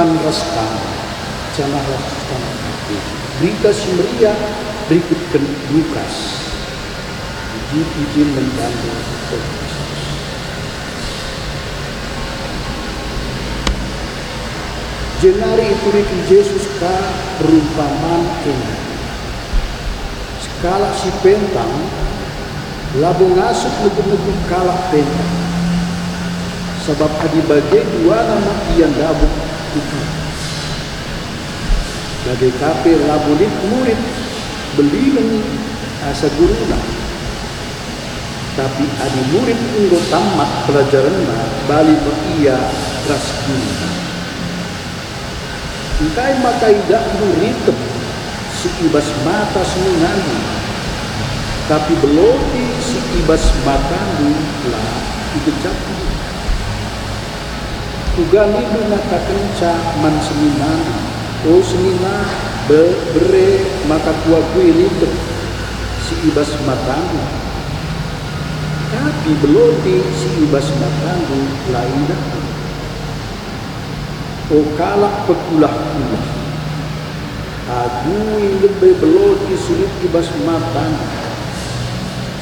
Tuhan raskan, jangan raskan hati. Berita si meriah berikutkan Lukas. Puji membantu Kristus. Jenari itu rikin Yesus ka perumpamaan kena. Skala si pentang labu ngasuk lebih kalak pentang. Sebab adi bagai dua nama yang dabuk itu. Bagai kape labu murid beliin asa guruna. Tapi adi murid inggo tamat pelajaran bali ia raskuna. Engkai maka tidak muridem si ibas mata semungandu. Tapi beloti si ibas matandu lah ikecapun. Tugang itu ngatakan man seminan, oh semina bere maka kuakui litem si ibas matandu. Tapi beloti si ibas matandu lain dah. O kalak pekulah-kulah agui lebih beloti sulit ibas matan.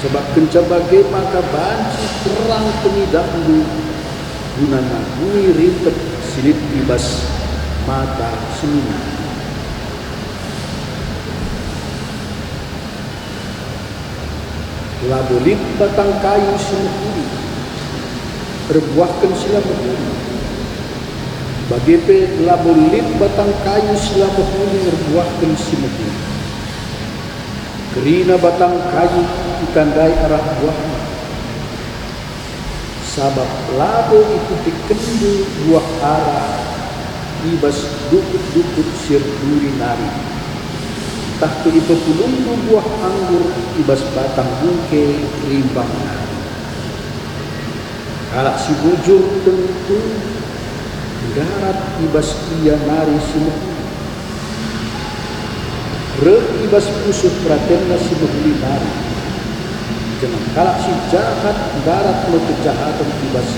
Sebab kencabagai maka banci terang penidak lu gunana agui rintet silit ibas mata semina. Labolit batang kayu semukuri berbuahkan sila mukuri. Bagi pe labulit batang kayu sila bahuli berbuahkan simedi. Kerina batang kayu ditandai arah buahnya. Sabab labu itu dikendu buah arah ibas dukut-dukut sir duri nari. Tak tuli pepulunggu buah anggur ibas batang bungke rimbang nari. Kalak si bujur tentu darat ibas ia nari simuhuli. Re ibas pusuh pratenna simuhuli nari. Jangan kalak si jahat darat lo kejahatan ibas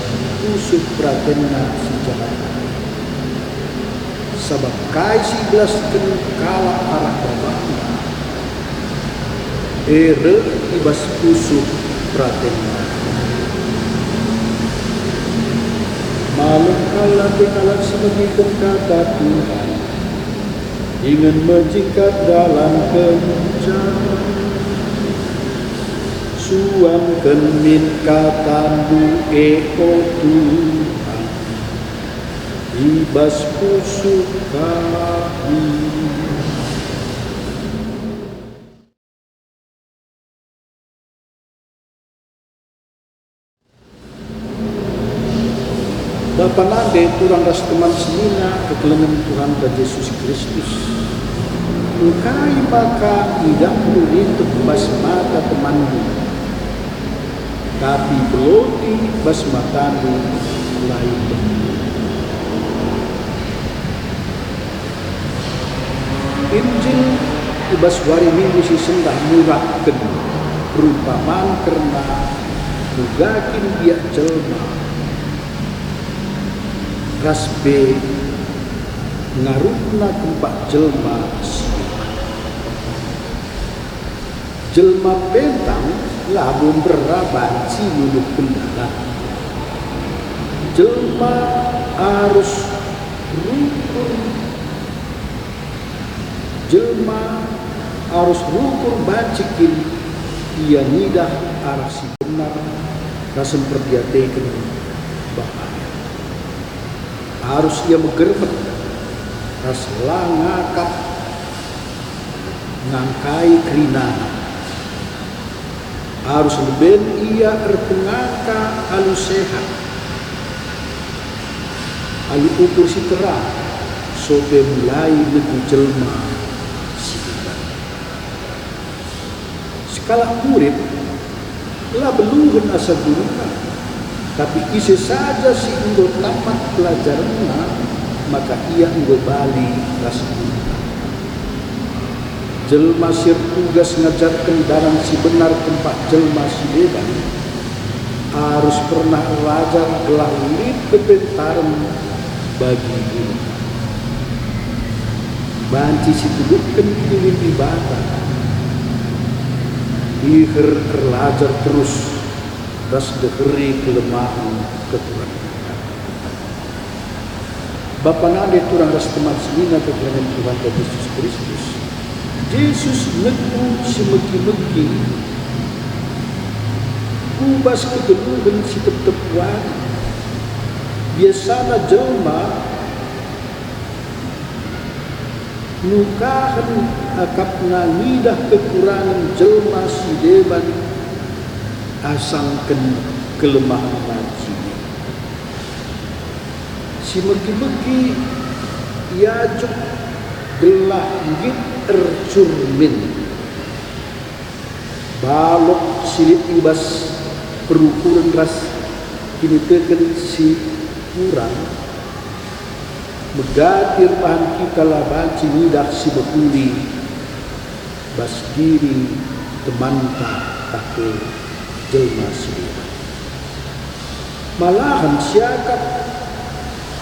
pusuh pratenna si jahat. Sebab kai si belas kenu kalak arah babakna. Re ibas pusuh pratenna. Malam kala dengan sebagai kata Tuhan ingin menjingkat dalam kemuncak suam kemin katandu eko Tuhan ibas pusuk kami. Bapa nande turang ras teman semina kekelengan Tuhan dan Yesus Kristus. Engkai maka tidak murid bas mata temanmu, tapi beloti bas matamu lain. Injil ibas wari minggu si sendah murahkan perumpamaan karena mugakin dia jelma. Rasbe ngarupna tempat jelma jelma pentang labun beraban si luluk kendala. Jelma harus rukur, jelma harus rukur bacikin ia nidah arah si benar rasem perdiatekan bahaya. Harus ia megerbek ras langakap ngangkai kerina. Harus lebih ia erpengaka alu sehat alu ukur si terang sope mulai lebu jelma sikitan. Sekala murid lah beluhun asa guruna. Tapi isi saja si enggo tamat pelajarannya, maka ia enggo bali rasanya. Jelma sir tugas ngajarkan dalam si benar tempat jelma si beban harus pernah raja gelah lip kepentaran bagi diri. banci situdukken kiwin ibadah ihir kerlajar terus ras deheri kelemahan kekurangan Bapa nade turang ras teman selina kekurangan Tuhan Yesus Kristus Yesus neku semegi-megi ubas kegeluhan si tetep wani biasana jelma nukahan akapna nidah kekurangan jelma si deban asangken kelemahan naci si megi-megi yajuk gelah git ercurmin balok silit ibas perukuran ras kini teken si kurang megatir pahan kita labanci nidah si bekuli bas diri temanta take jelma sendiri malahan siakap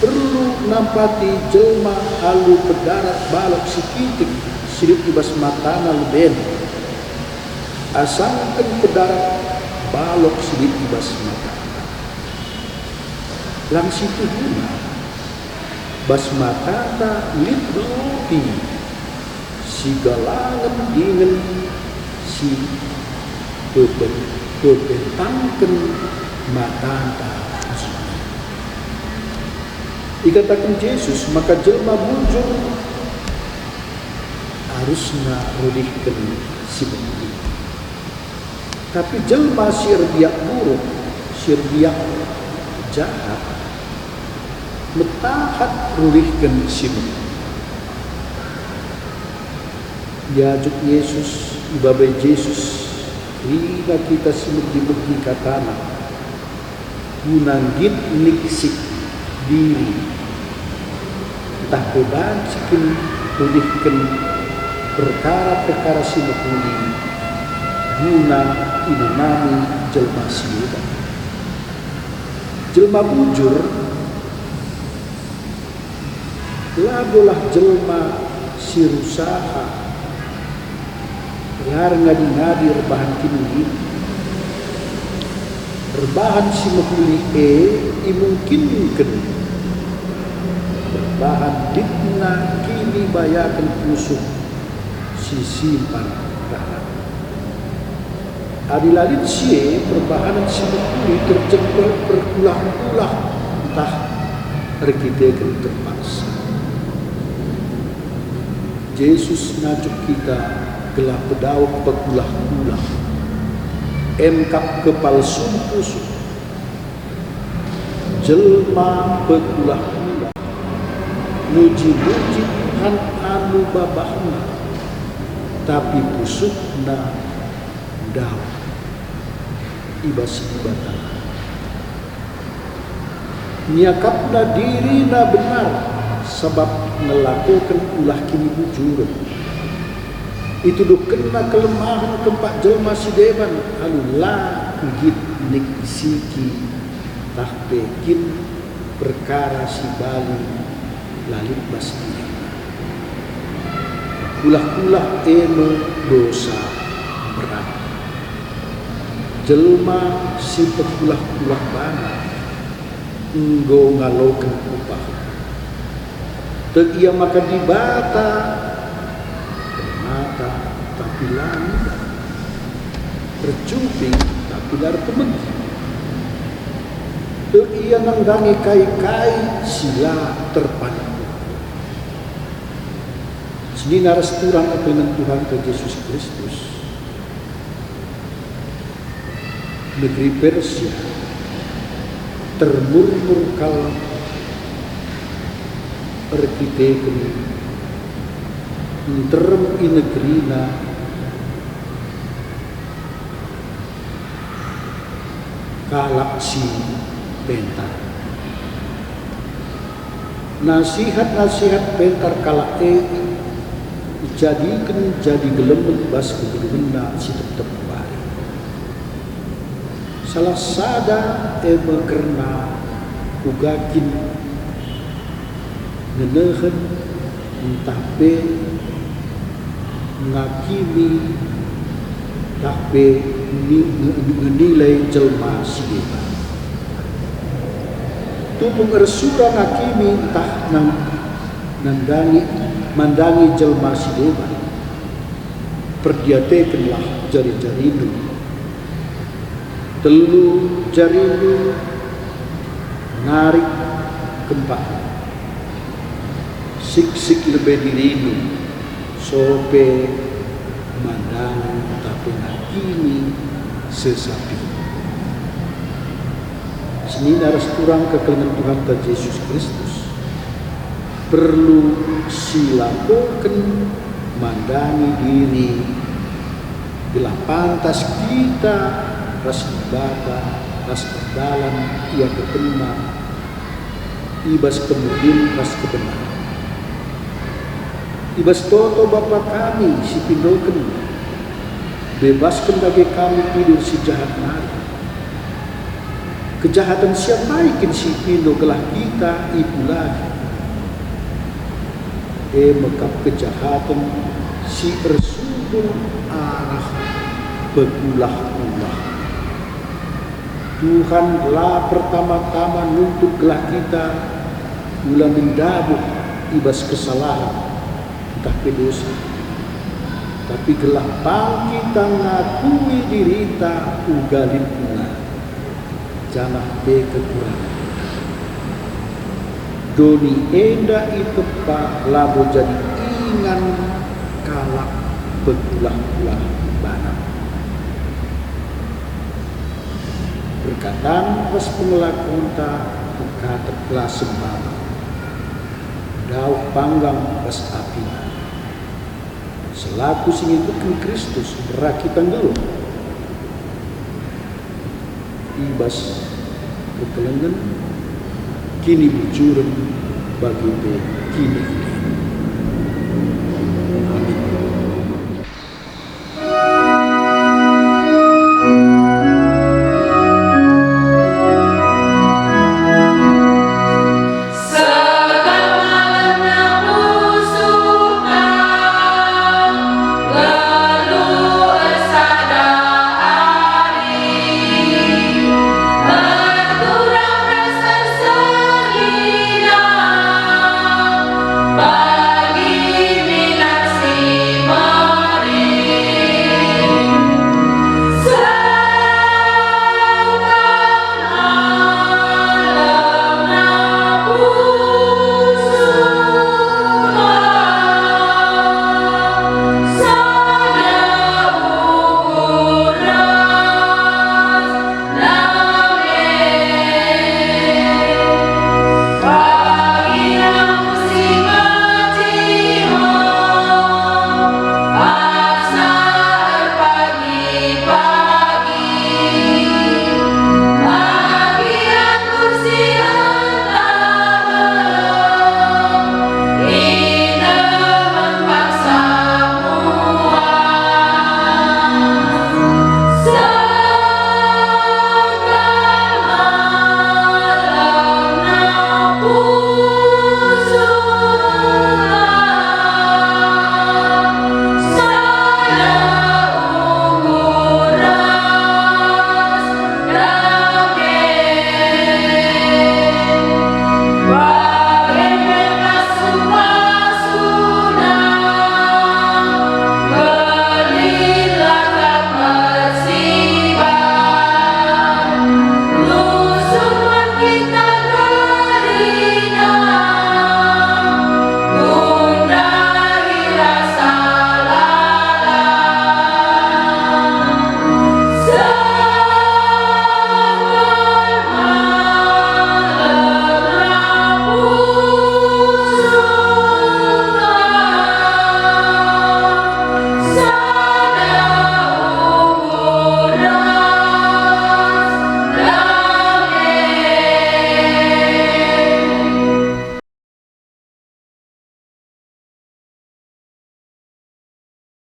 perlu nampati jelma alu pedarat balok sikitik silit ibas matana leben asangkan pedarat balok silit ibas matana lang situ guna bas matana lidluti si galangan dingin si pebentangken matanta dikatakan Yesus maka jelma bujur harusna rodihken si bekuli tapi jelma sirbiak buruk sirbiak jahat metahat rodihken si bekuli diajuk Yesus ibabai Yesus rina kita si megi-megi katana gunanggit niksik diri entah kebancikin tudihkan perkara-perkara si bekuli guna inanami jelma siuda jelma bujur lagolah jelma sirusaha lar ngadi-ngadi rebahan kini rebahan si bekuli imungkinkan bahan ditna kini bayakan musuh si simpan rahat adilalin sie perbahanan si bekuli terjempol berkulah-kulah entah rekitekan terpaksa Yesus ngajuk kita gelah pedawak berkulah-kulah emkap kepal sumpus jelma berkulah-kulah muji-muji han anu babahna tapi pusukna daw ibas ibatan nyakapna dirina benar sebab ngelakukan ulah kini bujur itu kena kelemahan keempat jelma si deban anu la git nik siki tah pekin perkara si bali lalit pasti ulah-ulah dosa berat jelma si pekulah-kulah bana enggo ngaloken upah teu ia maka dibata mata tapi langit bercumping tapi lar pemegi teu ia nanggangi kai-kai sila terpandang sini naras turang dengan Tuhan ke Yesus Kristus negeri Persia termurmur kal arkiteken terem i negrina kalak si bentar nasihat bentar kalak jadikan jadi gelembet bas kegeluhna si tetep bari salah sada bekerna ugakin ngeneuheun Tapi ngakimi tapi nilai jelma sideba. Tu pengersura ngakimi entah mandangi jelma sideba. Perdiatekanlah jari-jarimu. Telu jarimu narik kempak. Sik-sik lebih dirimu. Sope mandangan tapi ngakimi sesapi. Sini harus kurang kekelengan Tuhan kita Yesus Kristus. Perlu silakan mandangi diri. Bila pantas kita ras ibadah, ras dalam ia keterima, ibas kemudian ras kebenaran. Ibas toto Bapa kami si pindoken, bebaskan bagi kami tidur si jahat nari. Kejahatan siapa ikin si pindo gelah kita ibu lagi. Mekap kejahatan si ersundul arah begulah-ulah. Tuhan lah pertama-tama nuntut gelah kita mula mendabuh ibas kesalahan. Tapi dosa, tapi gelapang kita ngakui dirita ugalin pula jangan be kekurangan. Doni enda itu pak labo jadi ingan kalak begulah-ulah banam. Berkatan pas pengelakuan tak berkata kelas sembah. Daud panggang pas api. Selaku sing ikutkan Kristus berakitan dulu. Ibas kekelengan kini bujuran bagi kini.